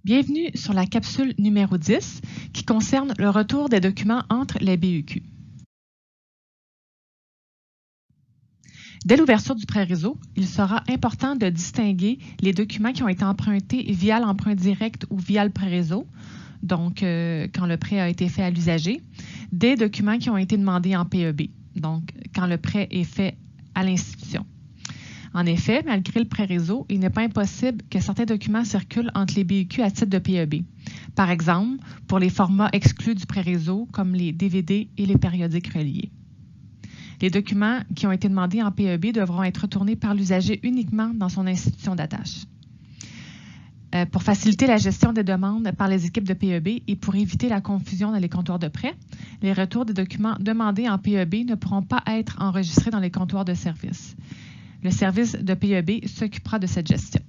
Bienvenue sur la capsule numéro 10 qui concerne le retour des documents entre les BEQ. Dès l'ouverture du prêt réseau, il sera important de distinguer les documents qui ont été empruntés via l'emprunt direct ou via le prêt réseau, donc quand le prêt a été fait à l'usager, des documents qui ont été demandés en PEB, donc quand le prêt est fait à l'institution. En effet, malgré le prêt réseau, il n'est pas impossible que certains documents circulent entre les BEQ à titre de PEB. Par exemple, pour les formats exclus du prêt réseau, comme les DVD et les périodiques reliés. Les documents qui ont été demandés en PEB devront être retournés par l'usager uniquement dans son institution d'attache. Pour faciliter la gestion des demandes par les équipes de PEB et pour éviter la confusion dans les comptoirs de prêt, les retours des documents demandés en PEB ne pourront pas être enregistrés dans les comptoirs de service. Le service de PEB s'occupera de cette gestion.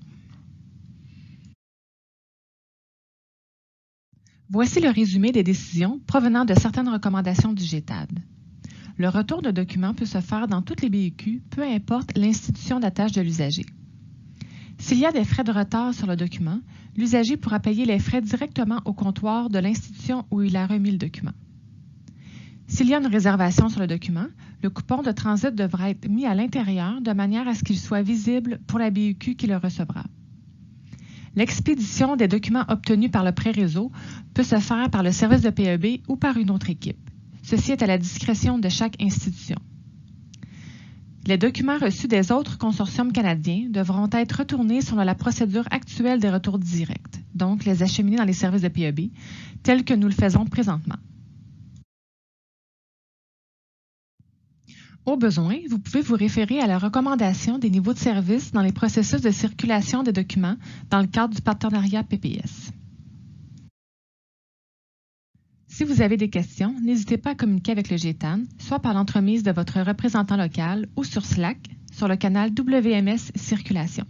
Voici le résumé des décisions provenant de certaines recommandations du GTAD. Le retour de documents peut se faire dans toutes les BEQ, peu importe l'institution d'attache de l'usager. S'il y a des frais de retard sur le document, l'usager pourra payer les frais directement au comptoir de l'institution où il a remis le document. S'il y a une réservation sur le document, le coupon de transit devra être mis à l'intérieur de manière à ce qu'il soit visible pour la BEQ qui le recevra. L'expédition des documents obtenus par le prêt réseau peut se faire par le service de PEB ou par une autre équipe. Ceci est à la discrétion de chaque institution. Les documents reçus des autres consortiums canadiens devront être retournés selon la procédure actuelle des retours directs, donc les acheminer dans les services de PEB, tels que nous le faisons présentement. Au besoin, vous pouvez vous référer à la recommandation des niveaux de service dans les processus de circulation des documents dans le cadre du partenariat PPS. Si vous avez des questions, n'hésitez pas à communiquer avec le GTAN, soit par l'entremise de votre représentant local ou sur Slack, sur le canal WMS Circulation.